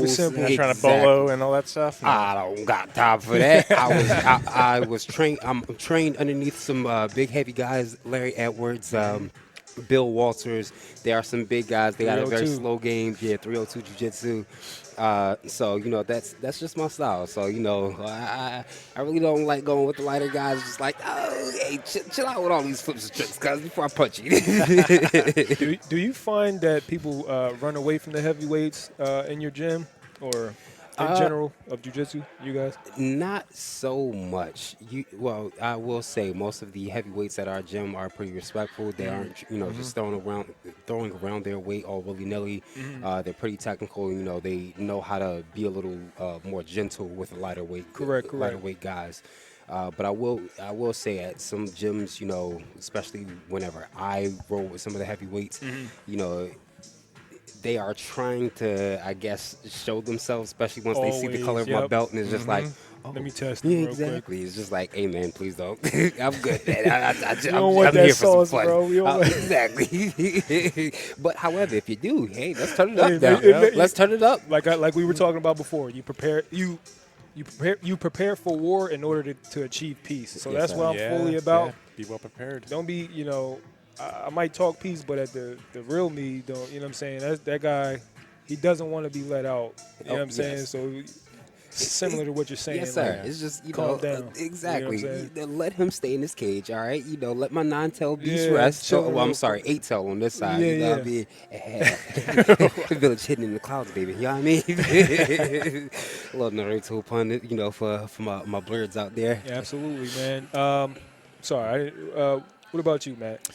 Simple. Trying to bolo and all that stuff. No. I don't got time for that. I was trained. I'm trained underneath some big heavy guys. Larry Edwards, Bill Walters. There are some big guys. They got a very 302. slow game. Yeah, 302 jiu-jitsu. So that's just my style. So I really don't like going with the lighter guys. Just like, oh, hey, chill out with all these flips and tricks, cuz before I punch you. Do you find that people run away from the heavyweights in your gym or in general of jiu-jitsu, you guys? Not so much. Well, I will say most of the heavyweights at our gym are pretty respectful. They aren't, just throwing around their weight all willy-nilly. They're pretty technical. They know how to be a little more gentle with the lighter weight, Correct. lighter weight guys. But I will say at some gyms, especially whenever I roll with some of the heavyweights, they are trying to, I guess, show themselves, especially once they see the color of my belt, and it's just like, oh, let me test yeah, it real exactly. quick. It's just like, hey man, please don't. I'm good, man. You don't want I'm that here sauce, for some fun. bro. You don't want- Exactly. But however, if you do, hey, let's turn it up Hey, now. Let's turn it up. Like we were talking about before, you prepare for war in order to achieve peace. So Yes, that's sir. what I'm fully about. Yeah, be well prepared. Don't be, I might talk peace, but at the real me, don't, you know what I'm saying? That guy, he doesn't want to be let out. You know what I'm saying? Yes. So similar to what you're saying. Yes, sir. like, it's just, calm down. exactly. You know what I'm saying? Let him stay in his cage, all right? Let my 9-tail beast Yeah, rest. chill So, real I'm sorry, 8-tail on this side. Yeah, you know what I mean? Village hidden in the clouds, baby. You know what I mean? A little Naruto pun, for my blurs out there. Yeah, absolutely, man. Sorry. What about you, Matt?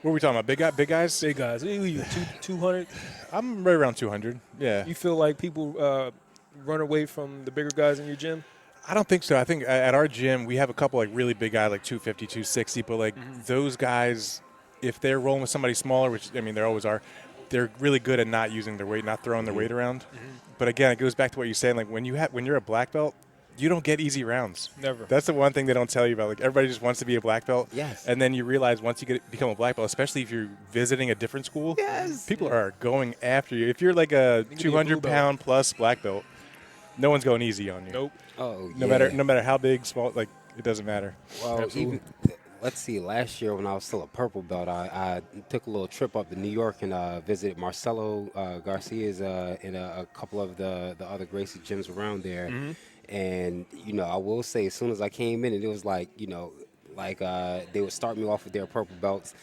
What are we talking about? Big guys? Big guys. You 200. I'm right around 200. Yeah. You feel like people run away from the bigger guys in your gym? I don't think so. I think at our gym, we have a couple like really big guys, like 250, 260, but like those guys, if they're rolling with somebody smaller, which, I mean, they always are, they're really good at not using their weight, not throwing their weight around. But again, it goes back to what you're saying. Like when you're a black belt, you don't get easy rounds. Never. That's the one thing they don't tell you about. Like everybody just wants to be a black belt. Yes. And then you realize once you become a black belt, especially if you're visiting a different school, Yes. people are going after you. If you're like a You can be a blue 200-pound plus black belt, no one's going easy on you. Nope. Oh, No yeah. matter how big, small, like it doesn't matter. Well, Absolutely. let's see. Last year when I was still a purple belt, I took a little trip up to New York and visited Marcelo Garcia's and a couple of the other Gracie gyms around there. And I will say, as soon as I came in, and it was like they would start me off with their purple belts.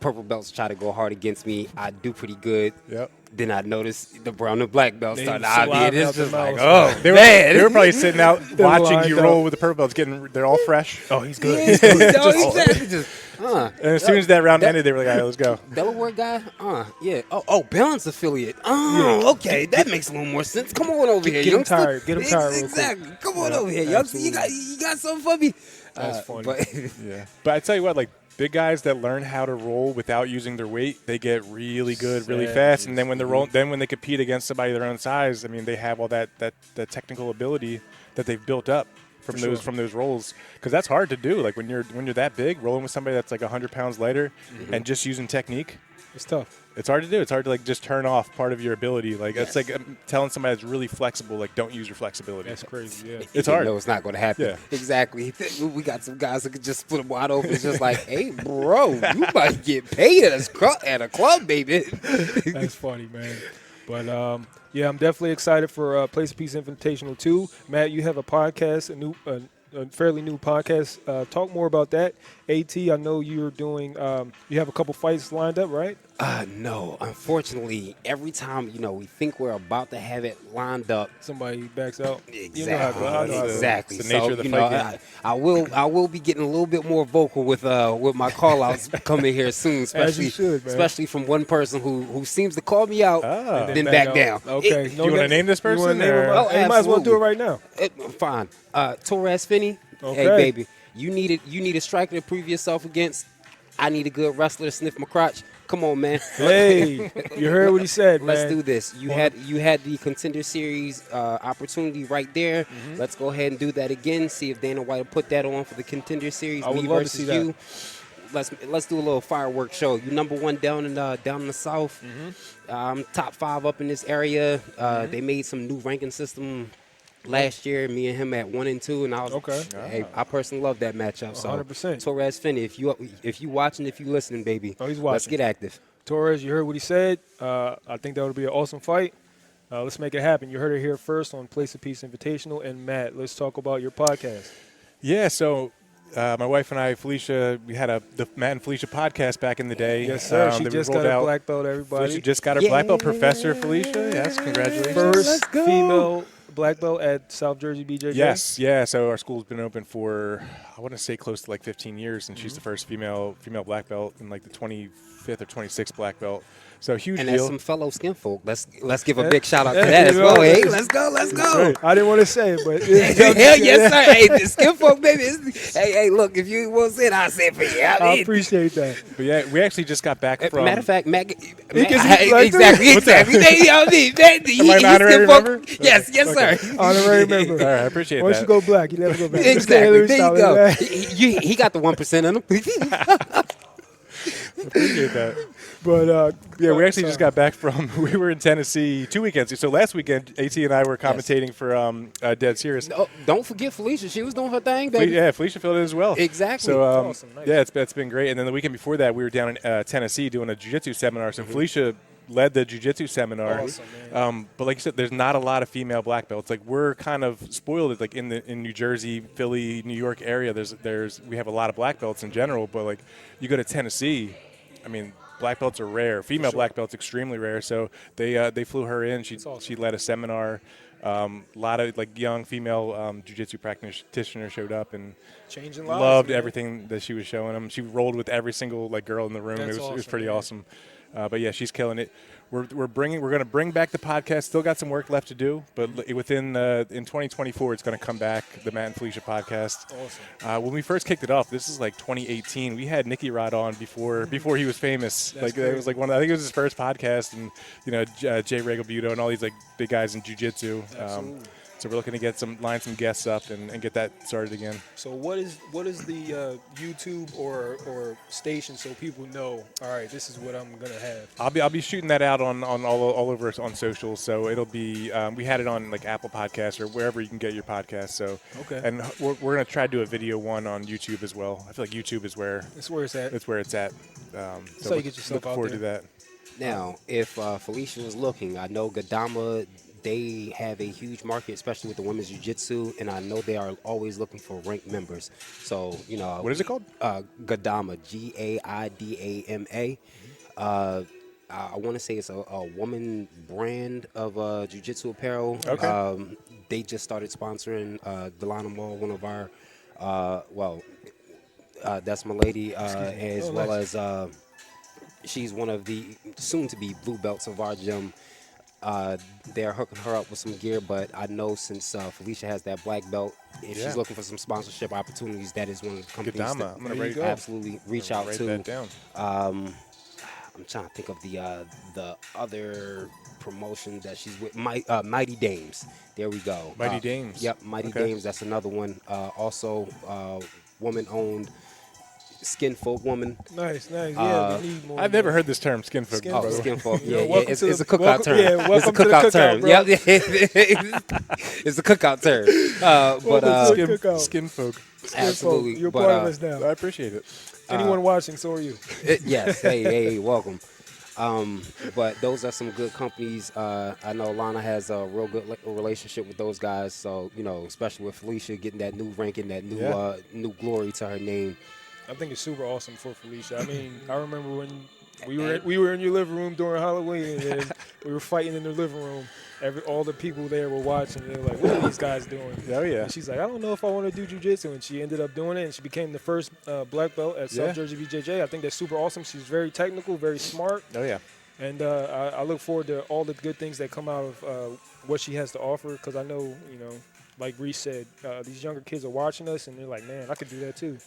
Purple belts try to go hard against me. I do pretty good. Yep. Then I noticed the brown and black belts They starting to saliva eye me. out It's their just like, mouths. oh, They man. were probably sitting out watching lined you up. roll with the purple belts. They're all fresh. Oh, he's good. Yeah, He's good. no, exactly. Just, And as soon as that round ended, they were like, all right, let's go. Delaware guy? Yeah. Oh, Balance affiliate. Okay. That makes a little more sense. Come on over here, Get him youngster. tired. Get him tired real quick. Exactly. Come on over here, youngster. You got something for me? That's funny. But Yeah. But I tell you what, like big guys that learn how to roll without using their weight, they get really good really fast. And then when when they compete against somebody their own size, I mean, they have all that technical ability that they've built up from those rolls, because that's hard to do. Like when you're that big, rolling with somebody that's like 100 pounds lighter and just using technique, It's tough. it's hard to do. It's hard to like just turn off part of your ability. Like it's like telling somebody that's really flexible, like don't use your flexibility. That's crazy. Yeah. It's you hard. know it's not going to happen. Yeah. Exactly. We got some guys that could just split them wide open. It's just like, hey, bro, you might get paid at a club, baby. That's funny, man. But yeah, I'm definitely excited for Place of Peace Invitational 2. Matt, you have a podcast, a fairly new podcast. Talk more about that. AT, I know you're doing. You have a couple fights lined up, right? No, unfortunately, every time we think we're about to have it lined up, Somebody backs out. exactly, You know how it goes. I know how it goes. exactly. It's the nature So of the you fight know, game. I will be getting a little bit more vocal with my call outs coming here soon, especially should, man. especially from one person who seems to call me out, Ah. then back out. down. Okay. Do you want to name this You wanna person? name him? or- Oh, You might as well do it absolutely. right now. Fine. Torres Finney. Okay. Hey, baby, you need a striker to prove yourself against. I need a good wrestler to sniff my crotch. Come on, man. Hey, you heard what he said, man. Let's do this. You had the Contender Series opportunity right there. Let's go ahead and do that again. See if Dana White will put that on for the Contender Series. I would me love to versus see that. you. let's do a little fireworks show. You #1 down in the South. Top 5 up in this area. They made some new ranking system last year. Me and him at 1 and 2, and I was Okay. Hey, I personally love that matchup. So 100%. Torres Finney, if you watching, if you listening, baby, Oh, he's let's watching. get active. Torres, you heard what he said. I think that would be an awesome fight. Let's make it happen. You heard it here first on Place of Peace Invitational. And Matt, let's talk about your podcast. Yeah, so my wife and I, Felicia, we had the Matt and Felicia podcast back in the day. Yes, sir. She that we just rolled got out. a black belt, everybody. Felicia just got her black belt, Professor Felicia. Yes, congratulations. First female black belt at South Jersey BJJ. Yes, yeah. So our school's been open for, I want to say, close to like 15 years, and she's the first female black belt and like the 25th or 26th black belt. So huge And deal. as some fellow skin folk, let's give a big shout out to that as you well. know, Hey, let's go. I didn't want to say it, but Hell yes, sir. Hey, the skin folk, baby. Hey, look, if you won't say it, I'll say it for you. I appreciate that. But yeah, we actually just got back from. Matter of fact, Matt, gets his black exactly. You know what I mean? Man, Am I an honorary member? Yes, sir. Honorary member. All right, I appreciate Once that. you go black, you never go back. Exactly. Okay, There you solid, go. man. He got the 1% in him. Appreciate that. But Yeah, we actually just got back from. We were in Tennessee 2 weekends. So last weekend, AT and I were commentating for Dead Serious. Oh, don't forget Felicia. She was doing her thing, baby. Yeah, Felicia filled in as well. Exactly. So Awesome, nice. yeah, it's been great. And then the weekend before that, we were down in Tennessee doing a jiu-jitsu seminar. So Felicia led the jiu-jitsu seminar. Awesome, But like you said, there's not a lot of female black belts. Like we're kind of spoiled. Like in New Jersey, Philly, New York area, we have a lot of black belts in general. But like you go to Tennessee, I mean, black belts are rare. Female black belts extremely rare. So they flew her in. She led a seminar. A lot of like young female jiu-jitsu practitioners showed up and changing lives. loved man. everything that she was showing them. She rolled with every single like girl in the room. That's It was awesome, pretty man. awesome. But yeah, she's killing it. We're going to bring back the podcast. Still got some work left to do, but within in 2024, it's going to come back. The Matt and Felicia podcast. Awesome. When we first kicked it off, this is like 2018. We had Nicky Rod on before he was famous. That's It was like I think it was his first podcast, and Jay Regalbuto and all these like big guys in jiu-jitsu. Absolutely. So we're looking to line some guests up and get that started again. So what is the YouTube or station so people know? All right, this is what I'm gonna have. I'll be shooting that out on all over on social. So it'll be we had it on like Apple Podcasts or wherever you can get your podcasts. So Okay. and we're gonna try to do a video one on YouTube as well. I feel like YouTube is where That's where it's at. it's where it's at. So you get yourself look out forward there. to that. Now, if Felicia was looking, I know Gadama, they have a huge market, especially with the women's jiu-jitsu, and I know they are always looking for ranked members. So, What is it called? Gadama, Gaidama. I want to say it's a woman brand of jiu-jitsu apparel. Okay. They just started sponsoring Delana Mall, one of our, that's my lady, as Oh, well nice. as she's one of the soon-to-be blue belts of our gym. They're hooking her up with some gear, but I know since Felicia has that black belt, if Yeah. she's looking for some sponsorship opportunities, that is one of the companies Gadama. that I'm gonna There you write go. absolutely reach out write to. that down. I'm trying to think of the other promotion that she's with. Mighty Dames. There we go. Mighty Dames. Yep, Mighty Okay. Dames. That's another one. Also, woman-owned skin folk woman. Nice. Yeah, we need more. I've never heard this term, skin folk. Skin Oh, folk. skin folk. Yeah, Yeah, welcome it's to a the- cookout welcome- term. yeah, It's a welcome to the cookout cookout, term. bro. Yep. It's a cookout term. But Welcome to the cookout. Skin folk. absolutely. You're But, part of us now. I appreciate it. Anyone watching, so are you. Yes. Hey, welcome. But those are some good companies. I know Lana has a real good relationship with those guys. So, especially with Felicia getting that new ranking, that new Yeah. new glory to her name. I think it's super awesome for Felicia. I mean, I remember when we were in your living room during Halloween, and we were fighting in the living room. All the people there were watching. They were like, "What are these guys doing?" Oh yeah. And she's like, "I don't know if I want to do jiu-jitsu," and she ended up doing it, and she became the first black belt at Yeah. South Jersey BJJ. I think that's super awesome. She's very technical, very smart, Oh yeah. and I look forward to all the good things that come out of what she has to offer. Because I know, like Reese said, these younger kids are watching us, and they're like, "Man, I could do that too."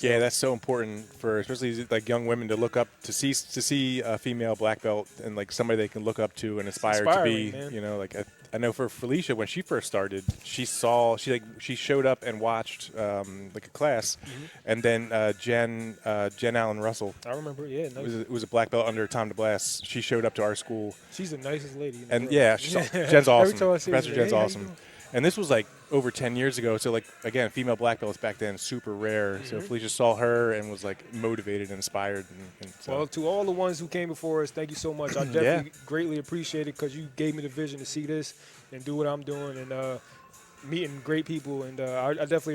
Yeah, that's so important for especially like young women to look up to see a female black belt and like somebody they can look up to and aspire to be. Inspiring, man. Like I know for Felicia, when she first started, she showed up and watched like a class, and then Jen Allen Russell. I remember. Yeah, nice. It was a black belt under Tom DeBlass. She showed up to our school. She's the nicest lady in the And world. yeah, Jen's awesome. Every time I see her, Professor she's Jen's like, "Hey, how you awesome. doing?" And this was like over 10 years ago. So like again, female black belts back then super rare. So Felicia saw her and was like motivated and inspired. And so. Well, to all the ones who came before us, thank you so much. I definitely greatly appreciate it because you gave me the vision to see this and do what I'm doing and meeting great people. And I definitely